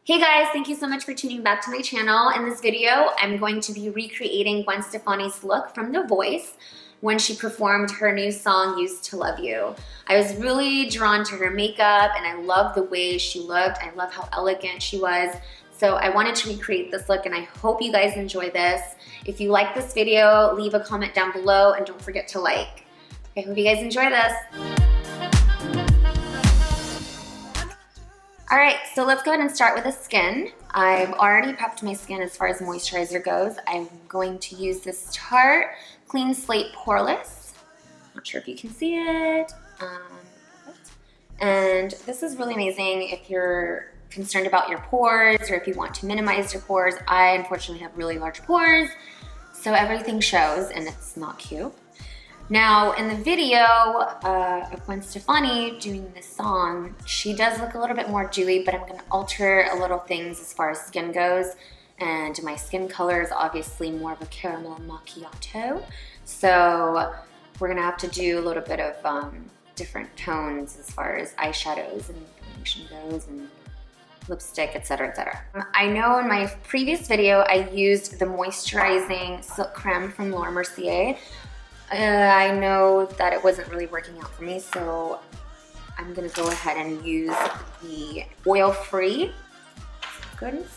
Hey guys, thank you so much for tuning back to my channel. In this video, I'm going to be recreating Gwen Stefani's look from The Voice when she performed her new song, Used to Love You. I was really drawn to her makeup and I love the way she looked. I love how elegant she was. So I wanted to recreate this look and I hope you guys enjoy this. If you like this video, leave a comment down below and don't forget to like. I hope you guys enjoy this. All right, so let's go ahead and start with the skin. I've already prepped my skin as far as moisturizer goes. I'm going to use this Tarte Clean Slate Poreless. Not sure if you can see it. And this is really amazing if you're concerned about your pores or if you want to minimize your pores. I unfortunately have really large pores, so everything shows and it's not cute. Now, in the video of Gwen Stefani doing this song, she does look a little bit more dewy, but I'm going to alter a little things as far as skin goes. And my skin color is obviously more of a caramel macchiato. So we're going to have to do a little bit of different tones as far as eyeshadows and foundation goes and lipstick, etc., etc. I know in my previous video I used the moisturizing Silk Creme from Mercier. I know that it wasn't really working out for me, so I'm gonna go ahead and use the oil-free. Go ahead and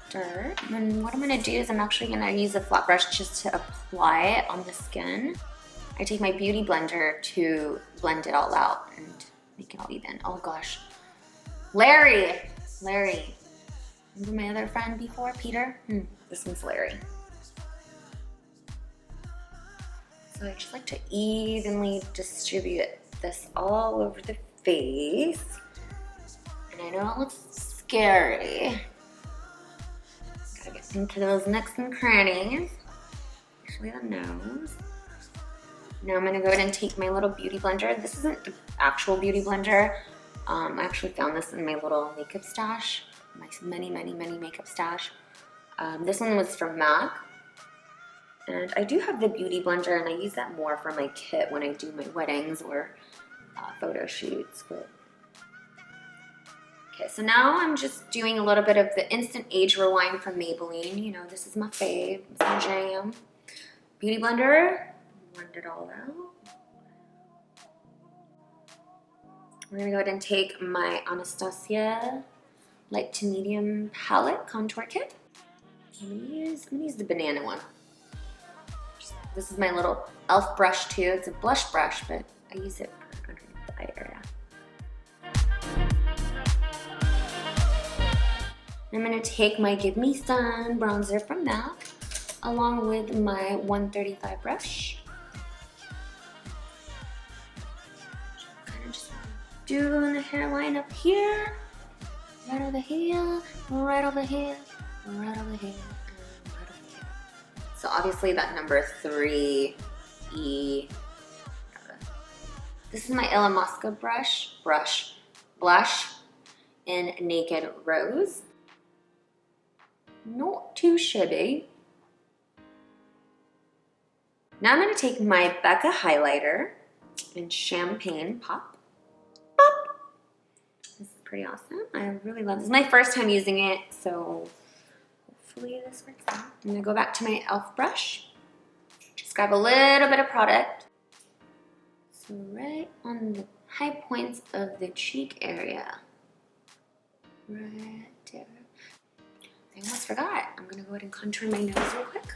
stir. And what I'm gonna do is I'm actually gonna use a flat brush just to apply it on the skin. I take my beauty blender to blend it all out and make it all even. Oh gosh. Larry! Remember my other friend before, Peter? This one's Larry. So I just like to evenly distribute this all over the face. And I know it looks scary. Gotta get into those nooks and crannies, especially the nose. Now I'm gonna go ahead and take my little beauty blender. This isn't the actual beauty blender. I actually found this in my little makeup stash, my many makeup stash. This one was from MAC. And I do have the beauty blender and I use that more for my kit when I do my weddings or photo shoots. Okay, so now I'm just doing a little bit of the Instant Age Rewind from Maybelline. You know, this is my fave, it's my jam. Beauty blender, blend it all out. We're gonna go ahead and take my Anastasia light to medium palette contour kit. I'm gonna use the banana one. This is my little e.l.f. brush too. It's a blush brush, but I use it for underneath the eye area. I'm gonna take my Give Me Sun bronzer from MAC along with my 135 brush. Kind of just doing the hairline up here. Right over here, right over here, right over here. So obviously that number 3E. This is my Illamasqua blush in Naked Rose. Not too shabby. Now I'm gonna take my Becca highlighter in Champagne Pop. This is pretty awesome. I really love this. This is my first time using it, so hopefully this works out. I'm gonna go back to my e.l.f. brush. Just grab a little bit of product. So right on the high points of the cheek area. Right there. I almost forgot. I'm gonna go ahead and contour my nose real quick.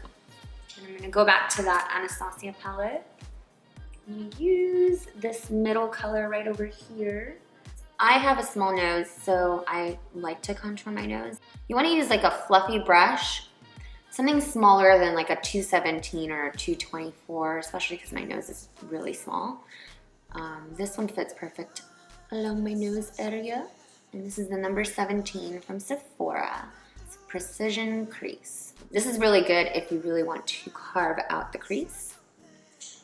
And I'm gonna go back to that Anastasia palette. I'm gonna use this middle color right over here. I have a small nose, so I like to contour my nose. You wanna use like a fluffy brush, something smaller than like a 217 or a 224, especially because my nose is really small. This one fits perfect along my nose area. And this is the number 17 from Sephora. It's a precision crease. This is really good if you really want to carve out the crease,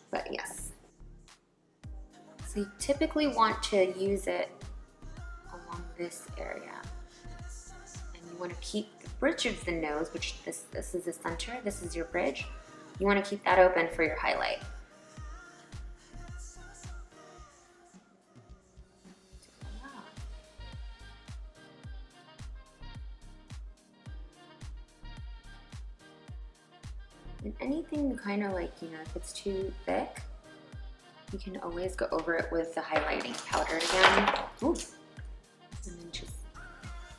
but yes. So you typically want to use it along this area. And you want to keep the bridge of the nose, which this is the center, this is your bridge. You want to keep that open for your highlight. something kind of like, you know, if it's too thick, you can always go over it with the highlighting powder again. Ooh. And then just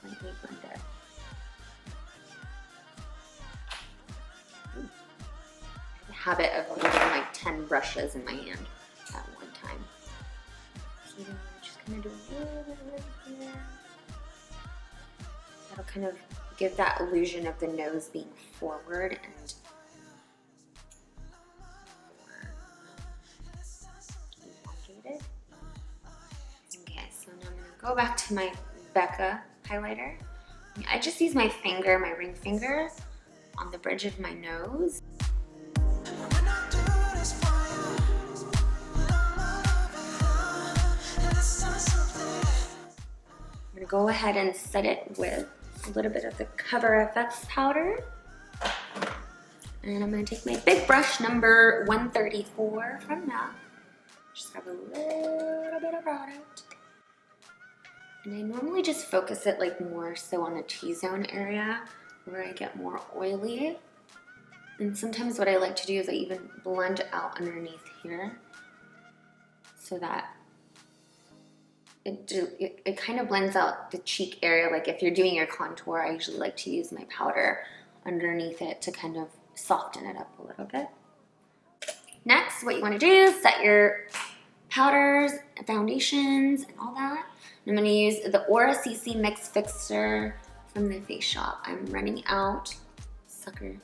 lightly blend it. Ooh. I have a habit of holding like 10 brushes in my hand at one time. So then I'm just gonna do a little bit right here. That'll kind of give that illusion of the nose being forward and elongated. Okay, so now I'm gonna go back to my Becca highlighter. I just use my finger, my ring finger, on the bridge of my nose. I'm gonna go ahead and set it with a little bit of the Cover FX powder. And I'm gonna take my big brush, number 134 from MAC. Just grab a little bit of product. And I normally just focus it like more so on the T-zone area where I get more oily. And sometimes what I like to do is I even blend out underneath here so that it kind of blends out the cheek area. Like if you're doing your contour, I usually like to use my powder underneath it to kind of soften it up a little bit. Next, what you want to do is set your powders, foundations, and all that. I'm going to use the Aura CC Mix Fixer from the Face Shop. I'm running out. Sucker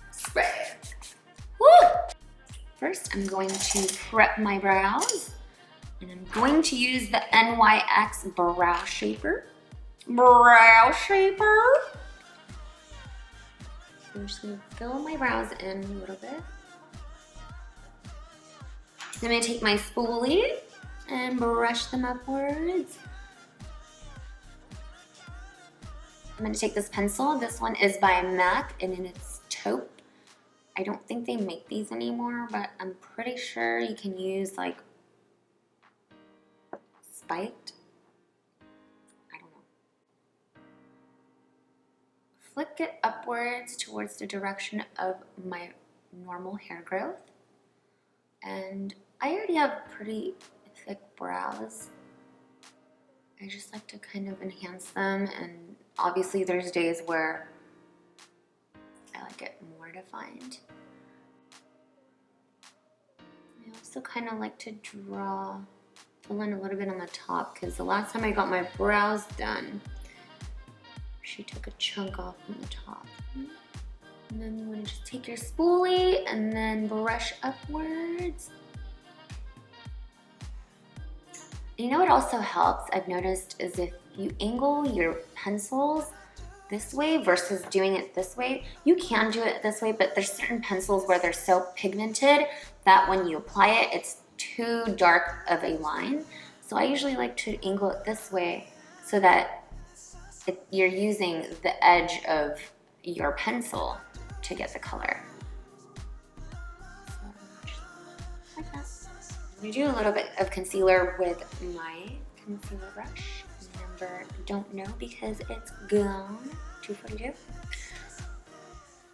spray. Woo! First, I'm going to prep my brows. And I'm going to use the NYX Brow Shaper. Brow Shaper. So I'm just going to fill my brows in a little bit. Then I'm going to take my spoolie and brush them upwards. I'm going to take this pencil. This one is by MAC and it's Taupe. I don't think they make these anymore, but I'm pretty sure you can use like spiked. I don't know. Flick it upwards towards the direction of my normal hair growth. And I already have pretty thick brows. I just like to kind of enhance them, and obviously there's days where I like it more defined. I also kind of like to fill in a little bit on the top, because the last time I got my brows done, she took a chunk off from the top. And then you want to just take your spoolie and then brush upwards. You know what also helps, I've noticed, is if you angle your pencils this way versus doing it this way. You can do it this way, but there's certain pencils where they're so pigmented that when you apply it, it's too dark of a line. So I usually like to angle it this way so that you're using the edge of your pencil to get the color. So just like that. I'm gonna do a little bit of concealer with my concealer brush. Number, don't know because it's gone. 242. And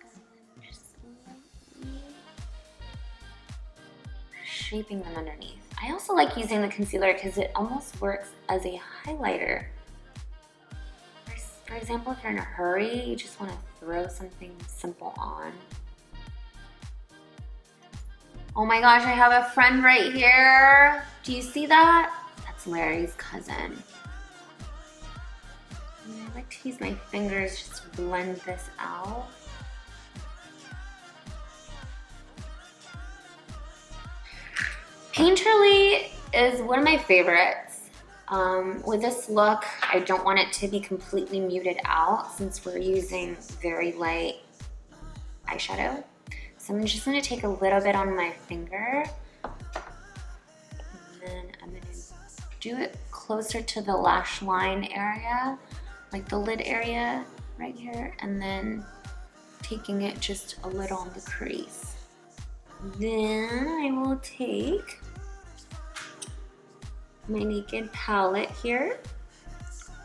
then just lightly shaping them underneath. I also like using the concealer because it almost works as a highlighter. For example, if you're in a hurry, you just want to throw something simple on. Oh my gosh, I have a friend right here. Do you see that? That's Larry's cousin. And I like to use my fingers just to blend this out. Painterly is one of my favorites. With this look, I don't want it to be completely muted out since we're using very light eyeshadow. So I'm just going to take a little bit on my finger, and then I'm going to do it closer to the lash line area, like the lid area right here, and then taking it just a little on the crease. Then I will take my Naked palette here.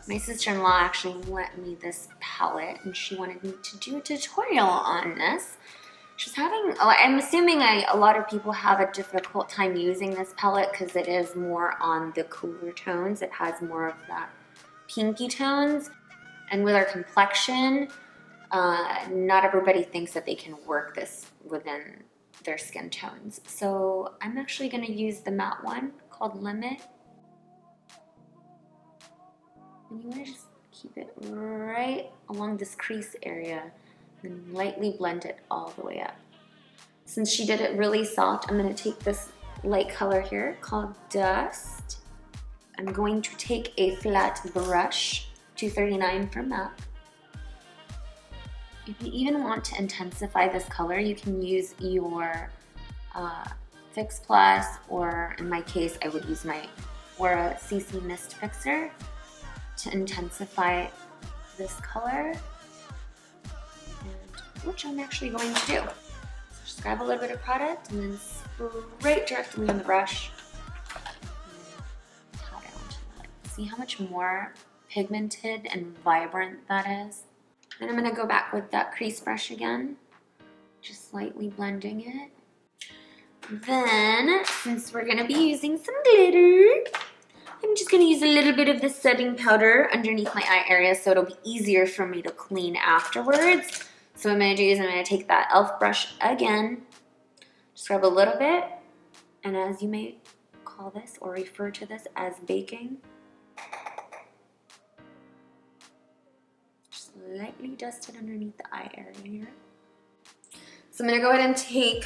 My sister-in-law actually lent me this palette and she wanted me to do a tutorial on this. She's having, I'm assuming a lot of people have a difficult time using this palette because it is more on the cooler tones. It has more of that pinky tones. And with our complexion, not everybody thinks that they can work this within their skin tones. So I'm actually going to use the matte one called Limit. And you want to just keep it right along this crease area and lightly blend it all the way up. Since she did it really soft, I'm going to take this light color here called Dust. I'm going to take a flat brush, 239 from MAC. If you even want to intensify this color, you can use your Fix Plus, or in my case, I would use my Aura CC Mist Fixer to intensify this color, and which I'm actually going to do. So just grab a little bit of product and then spray directly on the brush. And pat it onto the lid. See how much more pigmented and vibrant that is? Then I'm going to go back with that crease brush again, just lightly blending it. Then, since we're going to be using some glitter, I'm just going to use a little bit of the setting powder underneath my eye area so it'll be easier for me to clean afterwards. So what I'm going to do is I'm going to take that e.l.f. brush again, just grab a little bit, and as you may call this or refer to this as baking, lightly dusted underneath the eye area here. So I'm going to go ahead and take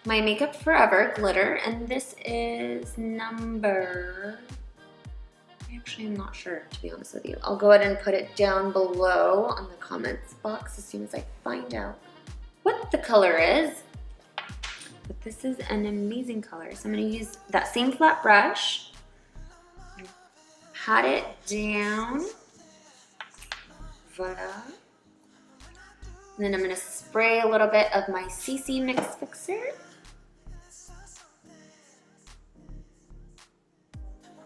my Makeup Forever glitter, and this is number, actually I'm not sure, to be honest with you. I'll go ahead and put it down below on the comments box as soon as I find out what the color is. But this is an amazing color. So I'm going to use that same flat brush, pat it down. Voila. And then I'm going to spray a little bit of my CC Mix Fixer.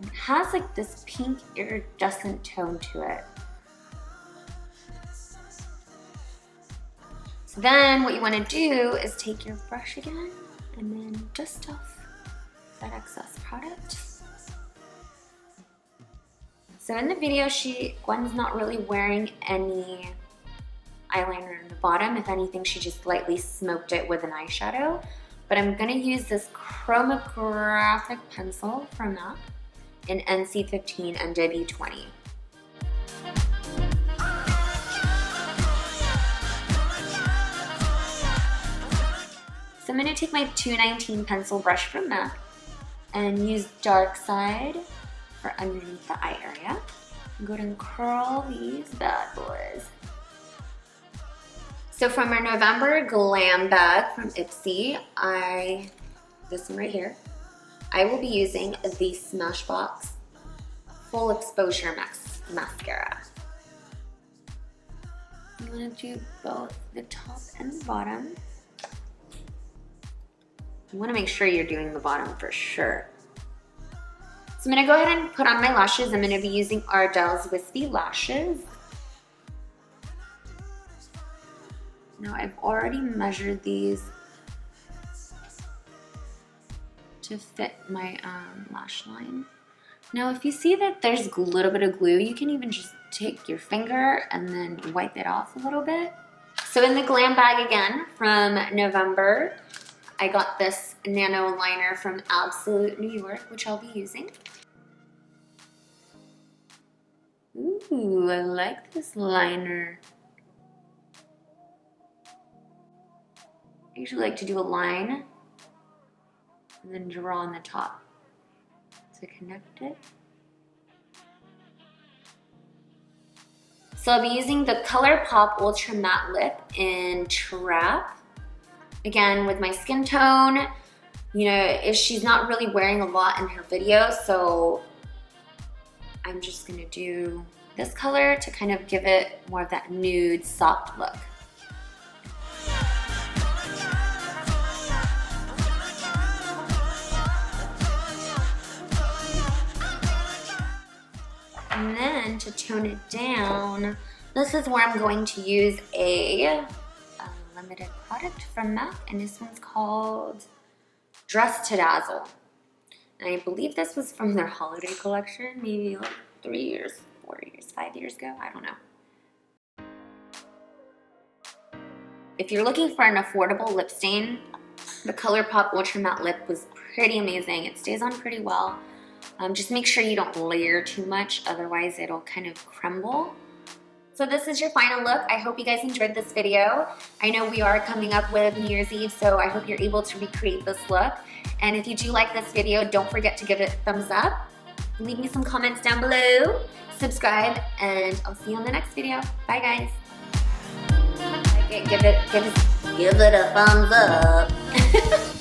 It has like this pink iridescent tone to it. So then what you want to do is take your brush again and then dust off that excess product. So in the video, Gwen's not really wearing any eyeliner in the bottom. If anything, she just lightly smoked it with an eyeshadow. But I'm gonna use this chromographic pencil from MAC in NC15 and W20. So I'm gonna take my 219 pencil brush from MAC and use Darkside for underneath the eye area. I'm going to curl these bad boys. So from our November Glam Bag from Ipsy, this one right here, I will be using the Smashbox Full Exposure Mascara. I'm going to do both the top and the bottom. You want to make sure you're doing the bottom for sure. So I'm going to go ahead and put on my lashes. I'm going to be using Ardell's Wispy Lashes. Now I've already measured these to fit my lash line. Now if you see that there's a little bit of glue, you can even just take your finger and then wipe it off a little bit. So in the Glam Bag again from November, I got this nano liner from Absolute New York, which I'll be using. Ooh, I like this liner. I usually like to do a line and then draw on the top to connect it. So I'll be using the ColourPop Ultra Matte Lip in Trap. Again, with my skin tone, you know, she's not really wearing a lot in her video, so I'm just gonna do this color to kind of give it more of that nude, soft look. And then to tone it down, this is where I'm going to use a, let limited product from MAC, and this one's called Dress to Dazzle. And I believe this was from their holiday collection, maybe like 3 years, 4 years, 5 years ago, I don't know. If you're looking for an affordable lip stain, the ColourPop Ultra Matte Lip was pretty amazing. It stays on pretty well. Just make sure you don't layer too much, otherwise it'll kind of crumble. So this is your final look. I hope you guys enjoyed this video. I know we are coming up with New Year's Eve, so I hope you're able to recreate this look. And if you do like this video, don't forget to give it a thumbs up. Leave me some comments down below. Subscribe, and I'll see you on the next video. Bye, guys. Give it a thumbs up.